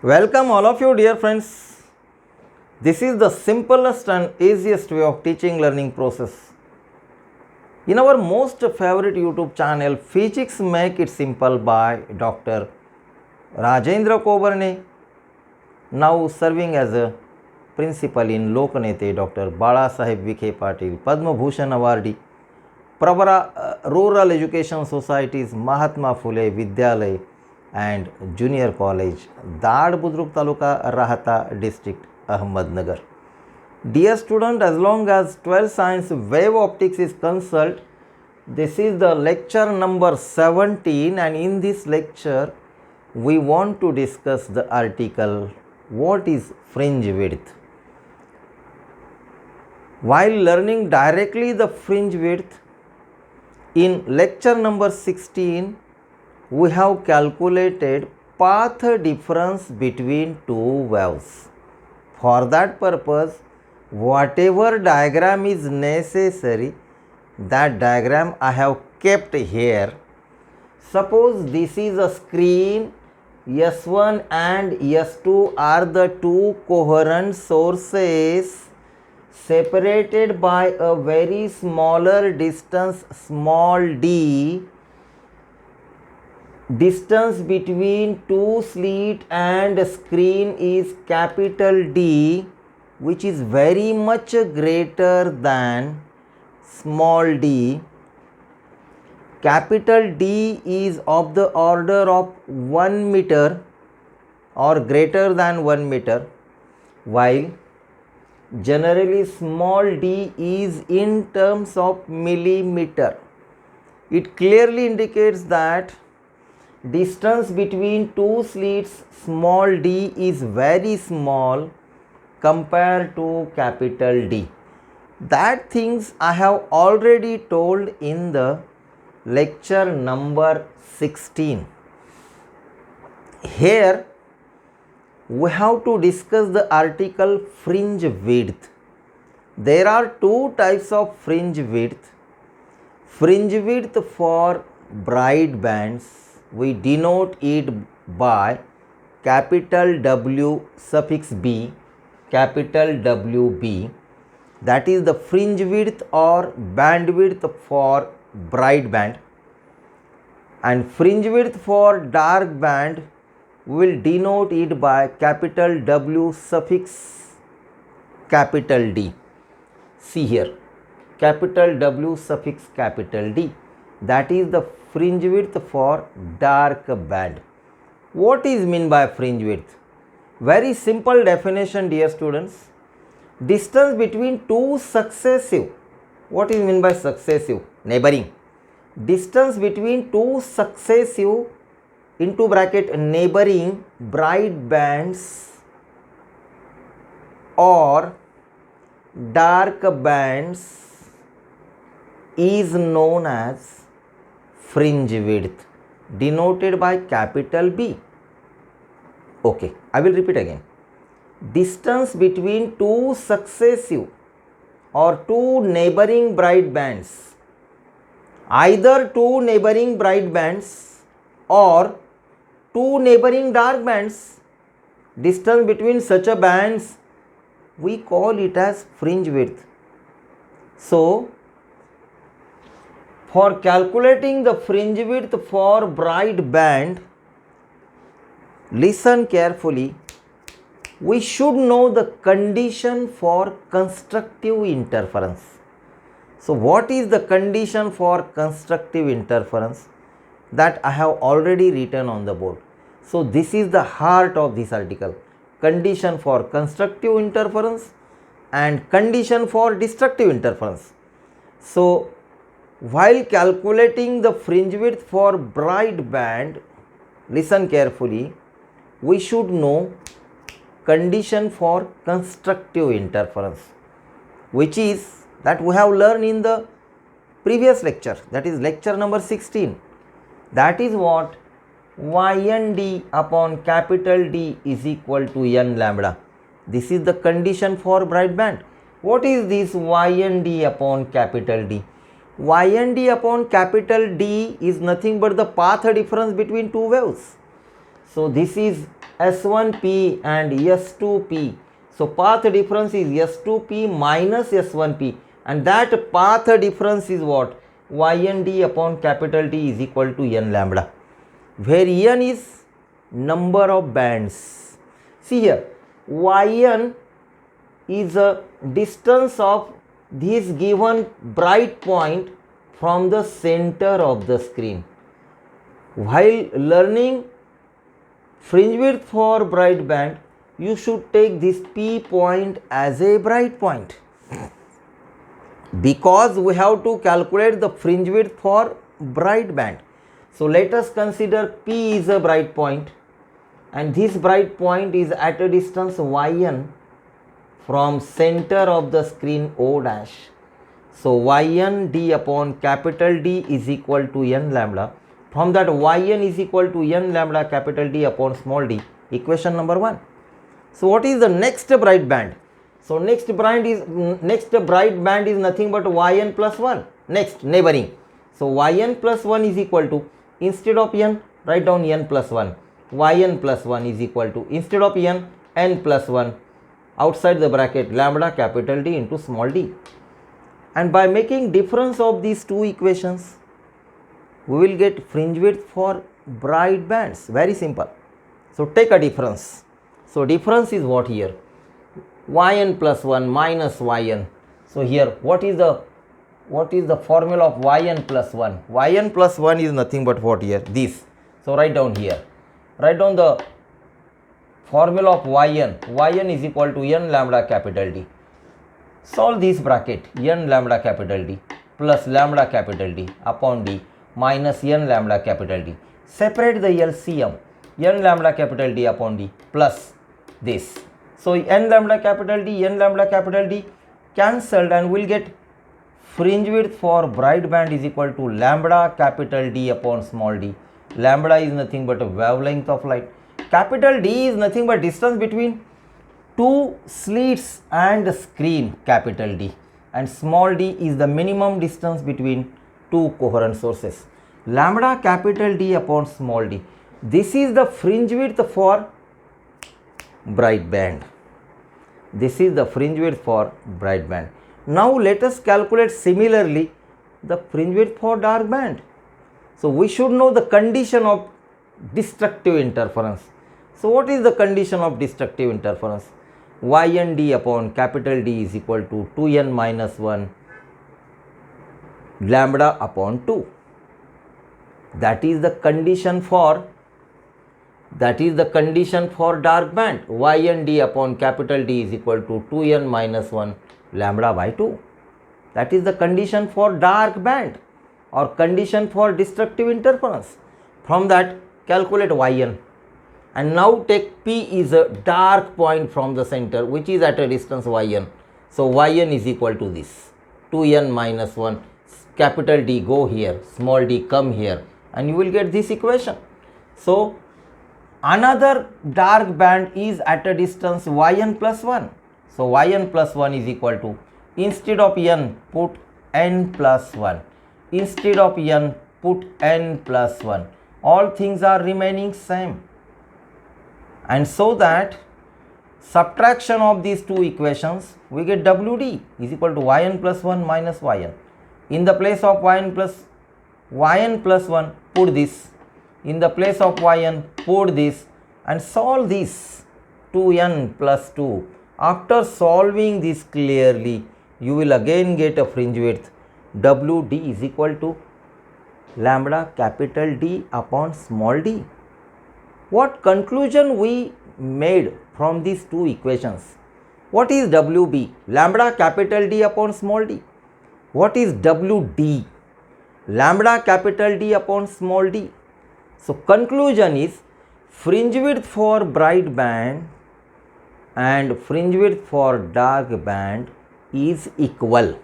Welcome all of you dear friends. This is the simplest and easiest way of teaching learning process. In our most favorite YouTube channel Physics Make It Simple by Dr. Rajendra, now serving as a principal in Lokanete, Dr. Balasaheb Vikhe Patil, Padma Bhushan awardee, Pravara Rural Education Society's Mahatma Phule Vidyalay and Junior College, Dad Budruk Taluka, Rahata District, Ahmednagar. Dear student, as long as 12th Science Wave Optics is concerned, this is the lecture number 17, and in this lecture we want to discuss the article what is fringe width. While learning directly the fringe width, in lecture number 16 we have calculated path difference between two waves. For that purpose, whatever diagram is necessary, that diagram I have kept here. Suppose this is a screen, S1 and S2 are the two coherent sources separated by a very smaller distance, small d. Distance between two slit and screen is capital D, which is very much greater than small d. Capital D is of the order of 1 meter or greater than 1 meter, while generally small d is in terms of millimeter. It clearly indicates that distance between two slits, small d, is very small compared to capital D. That things I have already told in the lecture number 16. Here we have to discuss the article fringe width. There are two types of fringe width. Fringe width for bright bands, we denote it by capital W suffix B, capital WB. That is the fringe width or bandwidth for bright band. And fringe width for dark band, we will denote it by capital W suffix capital D. See here, capital W suffix capital D. That is the fringe width for dark band. What is meant by fringe width? Very simple definition, dear students. Distance between two successive. What is meant by successive? Neighboring. Distance between two successive into bracket neighboring bright bands or dark bands is known as fringe width, denoted by capital B. Okay, I will repeat again. Distance between two successive or two neighboring bright bands, either two neighboring bright bands or two neighboring dark bands, distance between such a bands, we call it as fringe width. So, for calculating the fringe width for bright band, listen carefully. We should know the condition for constructive interference. So, what is the condition for constructive interference? That I have already written on the board. So, this is the heart of this article. Condition for constructive interference and condition for destructive interference. So, while calculating the fringe width for bright band, listen carefully, we should know condition for constructive interference, which is that we have learned in the previous lecture, that is lecture number 16. That is what yn d upon capital D is equal to n lambda. This is the condition for bright band. What is this yn d upon capital D? Yn d upon capital D is nothing but the path difference between two waves. So, this is S1P and S2P. So path difference is S2P minus S1P, and that path difference is what? Yn upon capital D is equal to n lambda, where n is number of bands. See here, Yn is a distance of this given bright point from the center of the screen. While learning fringe width for bright band, you should take this P point as a bright point, because we have to calculate the fringe width for bright band. So let us consider P is a bright point, and this bright point is at a distance Yn from center of the screen O dash. So Yn d upon capital D is equal to n lambda. From that, Yn is equal to n lambda capital D upon small d, equation number 1. So what is the next bright band? So next bright band is nothing but Yn plus 1. Next, neighboring. So Yn plus 1 is equal to, instead of n, write down n plus 1. Yn plus 1 is equal to, instead of n plus 1, outside the bracket, lambda capital D into small d. And by making difference of these two equations, we will get fringe width for bright bands. Very simple. So take a difference. So difference is what here? Yn plus 1 minus Yn. So here, what is the formula of Yn plus 1? Yn plus 1 is nothing but what here? This. So write down here. Write down the formula of Yn. Yn is equal to n lambda capital D. Solve this bracket, n lambda capital D plus lambda capital D upon D minus n lambda capital D. Separate the LCM, n lambda capital D upon D plus this. So n lambda capital D cancelled, and we'll get fringe width for bright band is equal to lambda capital D upon small d. Lambda is nothing but a wavelength of light. Capital D is nothing but distance between two slits and screen, capital D, and small d is the minimum distance between two coherent sources. Lambda capital D upon small d. This is the fringe width for bright band. This is the fringe width for bright band. Now let us calculate similarly the fringe width for dark band. So we should know the condition of destructive interference. So what is the condition of destructive interference? Yn d upon capital D is equal to 2n minus 1 lambda upon 2. That is the condition for dark band. Yn d upon capital D is equal to 2n minus 1 lambda by 2. That is the condition for dark band or condition for destructive interference. From that, calculate Yn. And now take P is a dark point from the center, which is at a distance Yn. So Yn is equal to this 2n minus 1, capital D go here, small d come here, and you will get this equation. So another dark band is at a distance Yn plus 1. So Yn plus 1 is equal to, instead of n put n plus 1, instead of n put n plus 1. All things are remaining same. And so that subtraction of these two equations, we get Wd is equal to Yn plus 1 minus Yn. In the place of Yn plus 1, put this. In the place of Yn, put this, and solve this 2n plus 2. After solving this clearly, you will again get a fringe width. Wd is equal to lambda capital D upon small d. What conclusion we made from these two equations? What is Wb? Lambda capital D upon small d. What is Wd? Lambda capital D upon small d. So conclusion is fringe width for bright band and fringe width for dark band is equal.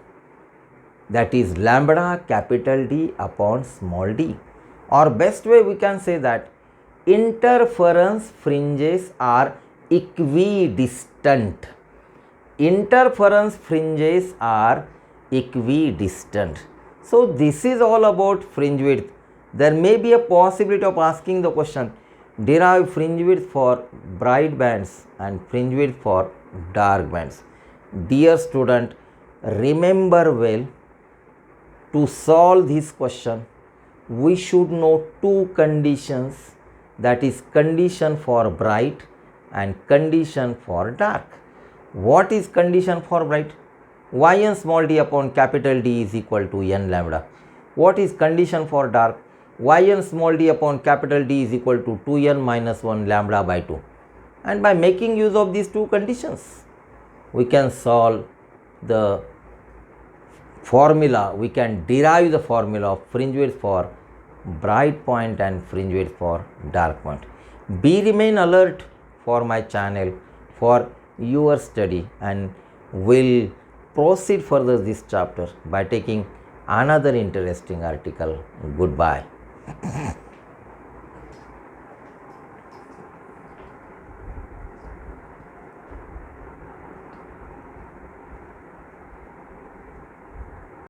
That is lambda capital D upon small d. Or best way we can say that interference fringes are equidistant. Interference fringes are equidistant. So this is all about fringe width. There may be a possibility of asking the question, Derive fringe width for bright bands and fringe width for dark bands. Dear student, remember well, to solve this question, we should know two conditions, that is condition for bright and condition for dark. What is condition for bright? Yn small d upon capital D is equal to n lambda. What is condition for dark? Yn small d upon capital D is equal to 2n minus 1 lambda by 2. And by making use of these two conditions, we can solve the formula, we can derive the formula of fringe width for bright point and fringe width for dark point. Remain alert for my channel for your study, and will proceed further this chapter by taking another interesting article. Goodbye.